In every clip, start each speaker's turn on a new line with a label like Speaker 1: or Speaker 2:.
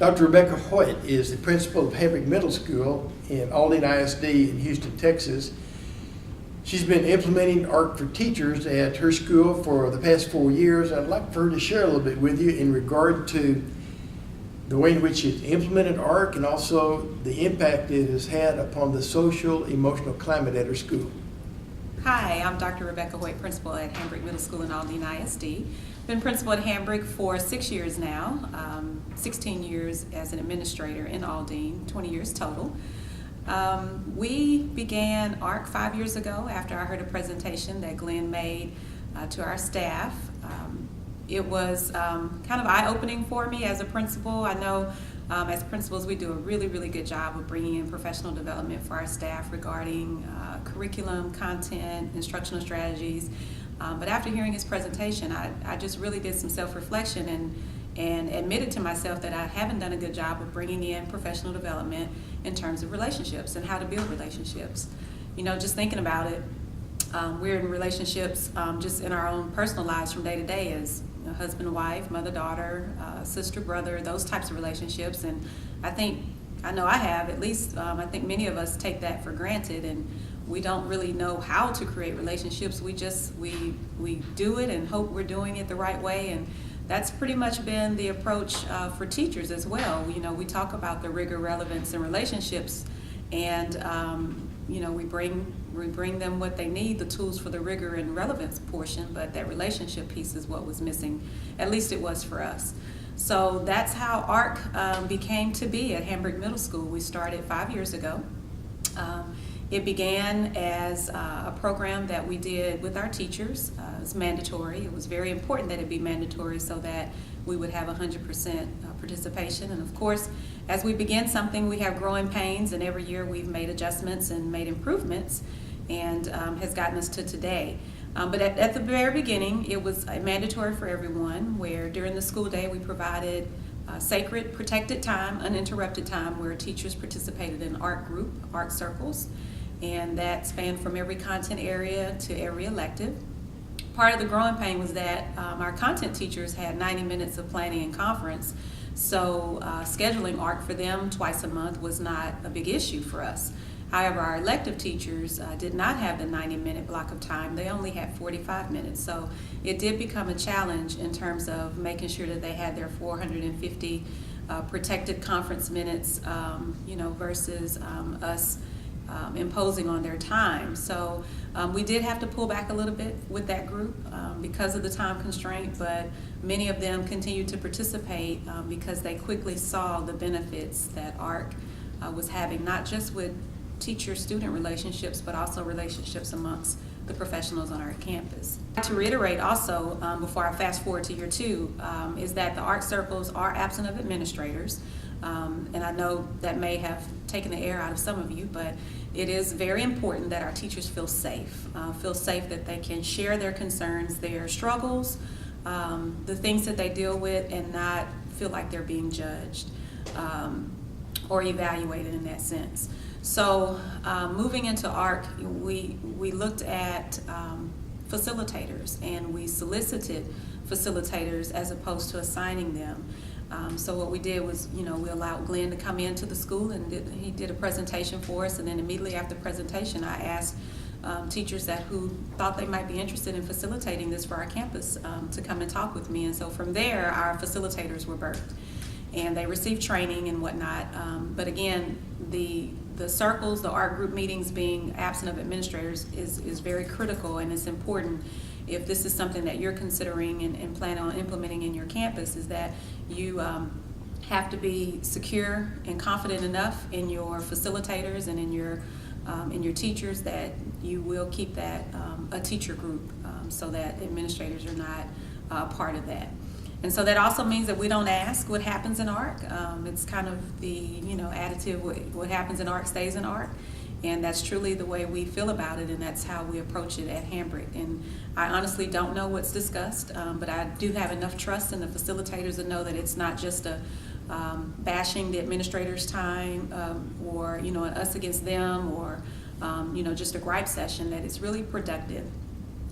Speaker 1: Dr. Rebecca Hoyt is the principal of Hambrick Middle School in Aldine ISD in Houston, Texas. She's been implementing ARC for teachers at her school for the past 4 years. I'd like for her to share a little bit with you in regard to the way in which she's implemented ARC and also the impact it has had upon the social, emotional climate at her school.
Speaker 2: Hi, I'm Dr. Rebecca Hoyt, principal at Hambrick Middle School in Aldine ISD. Been principal at Hambrick for 6 years now, 16 years as an administrator in Aldine, 20 years total. We began ARC 5 years ago after I heard a presentation that Glenn made to our staff. It was kind of eye-opening for me as a principal. I know as principals we do a really good job of bringing in professional development for our staff regarding curriculum, content, instructional strategies. But after hearing his presentation, I just really did some self-reflection and admitted to myself that I haven't done a good job of bringing in professional development in terms of relationships and how to build relationships. You know, just thinking about it, we're in relationships just in our own personal lives from day to day as husband and wife, mother, daughter, sister, brother, those types of relationships. And I know I have, at least I think many of us take that for granted, and we don't really know how to create relationships. We do it and hope we're doing it the right way, and that's pretty much been the approach for teachers as well. You know, we talk about the rigor, relevance, and relationships, and you know, we bring them what they need, the tools for the rigor and relevance portion, but that relationship piece is what was missing. At least it was for us. So that's how ARC became to be at Hambrick Middle School. We started 5 years ago. It began as a program that we did with our teachers. It was mandatory. It was very important that it be mandatory so that we would have 100% participation. And of course, as we begin something, we have growing pains, and every year we've made adjustments and made improvements, and has gotten us to today. But at the very beginning, it was mandatory for everyone, where during the school day we provided sacred, protected time, uninterrupted time, where teachers participated in ARC group, ARC circles, and that spanned from every content area to every elective. Part of the growing pain was that our content teachers had 90 minutes of planning and conference, so scheduling ARC for them twice a month was not a big issue for us. However, our elective teachers did not have the 90-minute block of time. They only had 45 minutes. So it did become a challenge in terms of making sure that they had their 450 protected conference minutes, you know, versus us imposing on their time. So we did have to pull back a little bit with that group because of the time constraint, but many of them continued to participate because they quickly saw the benefits that ARC was having, not just with teacher-student relationships, but also relationships amongst the professionals on our campus. To reiterate also, before I fast forward to year 2, is that the ARC circles are absent of administrators. And I know that may have taken the air out of some of you, but it is very important that our teachers feel safe that they can share their concerns, their struggles, the things that they deal with, and not feel like they're being judged or evaluated in that sense. So moving into ARC, we looked at facilitators, and we solicited facilitators as opposed to assigning them. So what we did was, you know, we allowed Glenn to come into the school, and he did a presentation for us, and then immediately after the presentation I asked teachers who thought they might be interested in facilitating this for our campus to come and talk with me. And so from there our facilitators were birthed, and they received training and whatnot. But again, the circles, the ARC group meetings being absent of administrators is very critical, and it's important if this is something that you're considering and plan on implementing in your campus, is that you have to be secure and confident enough in your facilitators and in your teachers that you will keep that a teacher group so that administrators are not part of that. And so that also means that we don't ask what happens in ARC. It's kind of the, you know, additive, what happens in ARC stays in ARC. And that's truly the way we feel about it, and that's how we approach it at Hambrick. And I honestly don't know what's discussed, but I do have enough trust in the facilitators to know that it's not just a bashing the administrators' time or, you know, us against them, or, you know, just a gripe session, that it's really productive.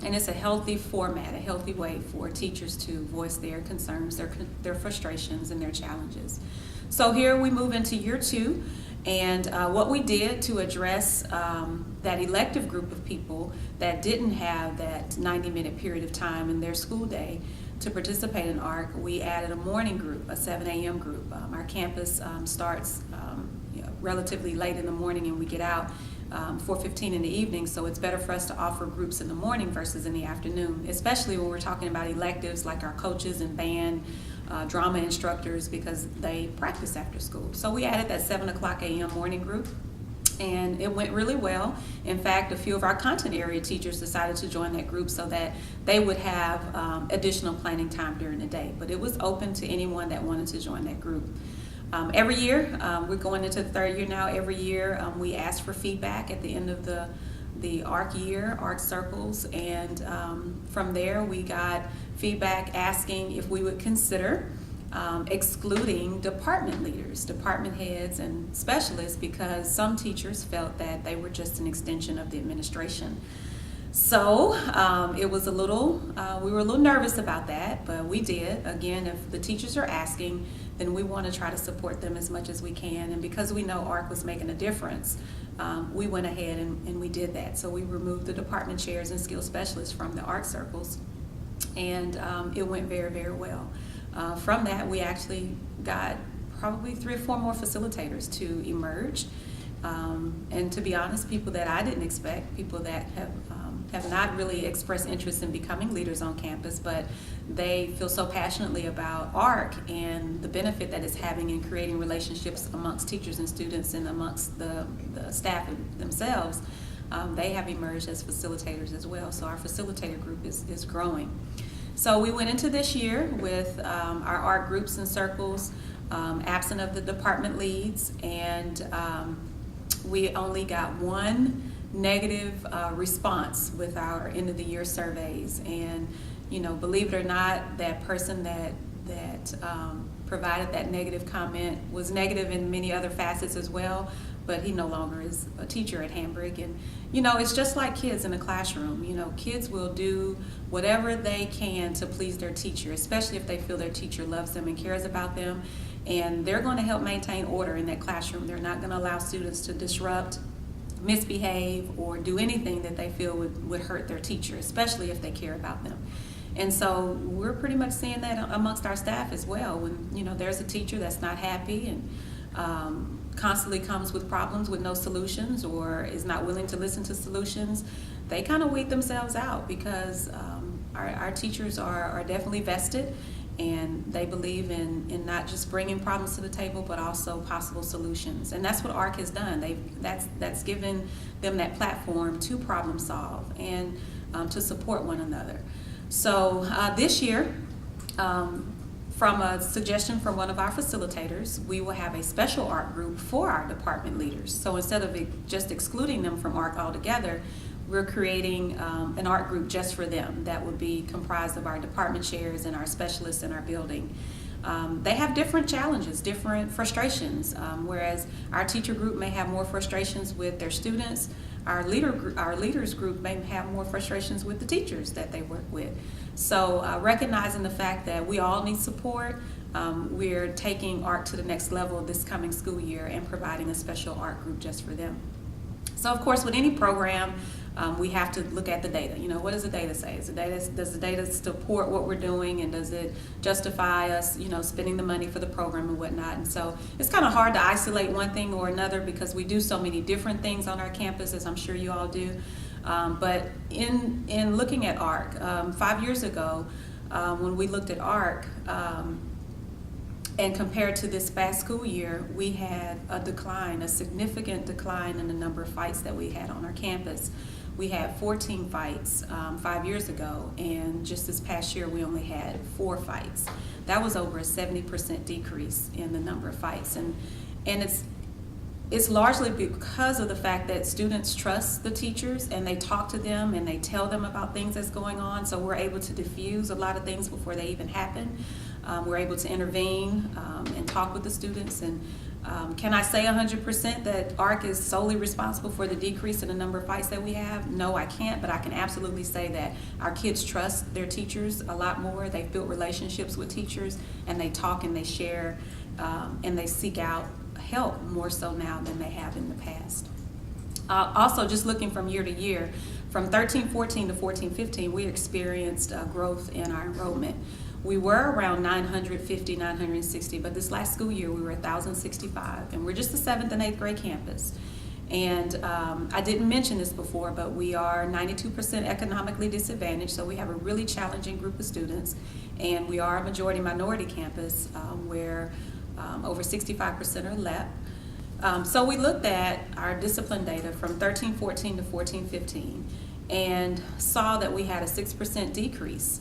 Speaker 2: And it's a healthy format, a healthy way for teachers to voice their concerns, their frustrations, and their challenges. So here we move into year 2, and what we did to address that elective group of people that didn't have that 90-minute period of time in their school day to participate in ARC, we added a morning group, a 7 a.m. group. Our campus starts relatively late in the morning, and we get out 4:15 in the evening, so it's better for us to offer groups in the morning versus in the afternoon, especially when we're talking about electives like our coaches and band, drama instructors, because they practice after school. So we added that 7 o'clock a.m. morning group, and it went really well. In fact, a few of our content area teachers decided to join that group so that they would have additional planning time during the day, but it was open to anyone that wanted to join that group. Every year, we're going into the 3rd year now, every year we ask for feedback at the end of the ARC year, ARC circles, and from there we got feedback asking if we would consider excluding department leaders, department heads, and specialists, because some teachers felt that they were just an extension of the administration. So it was we were a little nervous about that, but we did. Again, if the teachers are asking, then we want to try to support them as much as we can. And because we know ARC was making a difference, we went ahead and we did that. So we removed the department chairs and skill specialists from the ARC circles, and it went very, very well. From that, we actually got probably 3 or 4 more facilitators to emerge. And to be honest, people that I didn't expect, people that have not really expressed interest in becoming leaders on campus, but they feel so passionately about ARC and the benefit that it's having in creating relationships amongst teachers and students and amongst the staff themselves. They have emerged as facilitators as well, so our facilitator group is growing. So we went into this year with our ARC groups and circles, absent of the department leads, and we only got 1 negative response with our end of the year surveys. And believe it or not, that person that provided that negative comment was negative in many other facets as well, but he no longer is a teacher at Hambrick. And it's just like kids in a classroom. Kids will do whatever they can to please their teacher, especially if they feel their teacher loves them and cares about them, and they're going to help maintain order in that classroom. They're not going to allow students to disrupt, misbehave, or do anything that they feel would hurt their teacher, especially if they care about them. And so we're pretty much seeing that amongst our staff as well. When there's a teacher that's not happy and constantly comes with problems with no solutions, or is not willing to listen to solutions, they kind of weed themselves out, because our teachers are definitely vested, and they believe in not just bringing problems to the table, but also possible solutions. And that's what ARC has done. That's given them that platform to problem solve and to support one another. So this year, from a suggestion from one of our facilitators, we will have a special ARC group for our department leaders. So instead of just excluding them from ARC altogether, we're creating an ARC group just for them that would be comprised of our department chairs and our specialists in our building. They have different challenges, different frustrations, whereas our teacher group may have more frustrations with their students. Our leaders group may have more frustrations with the teachers that they work with. So recognizing the fact that we all need support, we're taking ARC to the next level this coming school year and providing a special ARC group just for them. So of course, with any program, we have to look at the data. What does the data say? Does the data support what we're doing, and does it justify us, spending the money for the program and whatnot? And so it's kind of hard to isolate one thing or another, because we do so many different things on our campus, as I'm sure you all do. But in looking at ARC, 5 years ago, when we looked at ARC, and compared to this past school year, we had a significant decline in the number of fights that we had on our campus. We had 14 fights 5 years ago, and just this past year we only had 4 fights. That was over a 70% decrease in the number of fights, and it's largely because of the fact that students trust the teachers, and they talk to them and they tell them about things that's going on, so we're able to diffuse a lot of things before they even happen. We're able to intervene and talk with the students. And can I say 100% that ARC is solely responsible for the decrease in the number of fights that we have? No, I can't, but I can absolutely say that our kids trust their teachers a lot more. They've built relationships with teachers, and they talk and they share, and they seek out help more so now than they have in the past. Also, just looking from year to year, from 13-14 to 14-15, we experienced growth in our enrollment. We were around 950, 960, but this last school year we were 1,065, and we're just the 7th and 8th grade campus. And I didn't mention this before, but we are 92% economically disadvantaged, so we have a really challenging group of students, and we are a majority minority campus where over 65% are LEP. So we looked at our discipline data from 13-14 to 14-15 and saw that we had a 6% decrease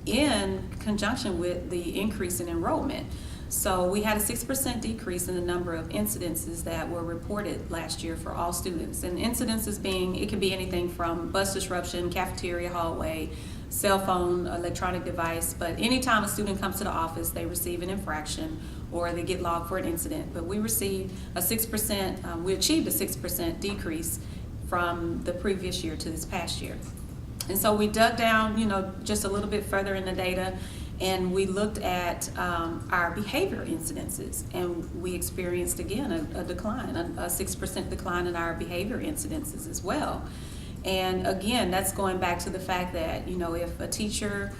Speaker 2: in conjunction with the increase in enrollment. So we had a 6% decrease in the number of incidences that were reported last year for all students. And incidences being, it can be anything from bus disruption, cafeteria, hallway, cell phone, electronic device, but anytime a student comes to the office, they receive an infraction or they get logged for an incident. But we received a 6%, we achieved a 6% decrease from the previous year to this past year. And so we dug down, just a little bit further in the data, and we looked at our behavior incidences, and we experienced again a decline, a 6% decline in our behavior incidences as well. And again, that's going back to the fact that, if a teacher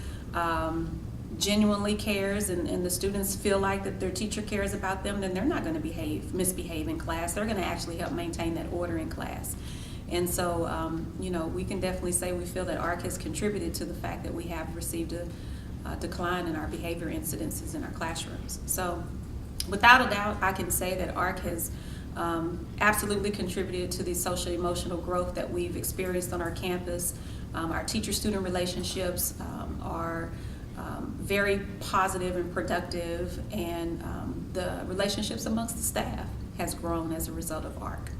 Speaker 2: genuinely cares and the students feel like that their teacher cares about them, then they're not going to misbehave in class. They're going to actually help maintain that order in class. And so, we can definitely say we feel that ARC has contributed to the fact that we have received a decline in our behavior incidences in our classrooms. So without a doubt, I can say that ARC has absolutely contributed to the social emotional growth that we've experienced on our campus. Our teacher-student relationships are very positive and productive, and the relationships amongst the staff has grown as a result of ARC.